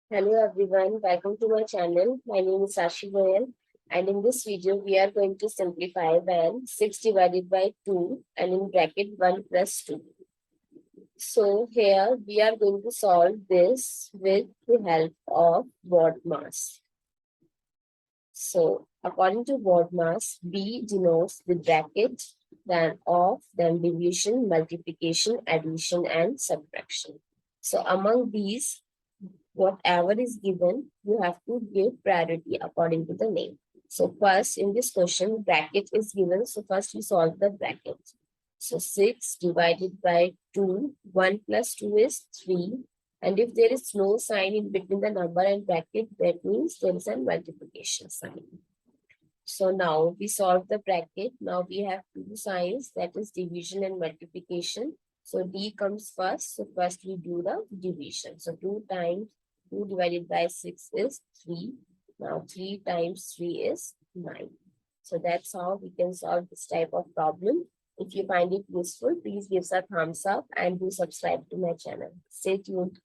Hello everyone, welcome to my channel. My name is Goel, and in this video we are going to simplify when 6 divided by 2 and in bracket 1 plus 2. So here we are going to solve this with the help of word mass. So according to word mass, B denotes the bracket, then of, then division, multiplication, addition and subtraction. So among these, whatever is given, you have to give priority according to the name. So first in this question, bracket is given. So first we solve the bracket. So 6 divided by 2, 1 plus 2 is 3. And if there is no sign in between the number and bracket, that means there is a multiplication sign. So now we solve the bracket. Now we have two signs, that is division and multiplication. So D comes first. So first we do the division. So 2 times 2 divided by 6 is 3. Now 3 times 3 is 9. So that's how we can solve this type of problem. If you find it useful, please give us a thumbs up and do subscribe to my channel. Stay tuned.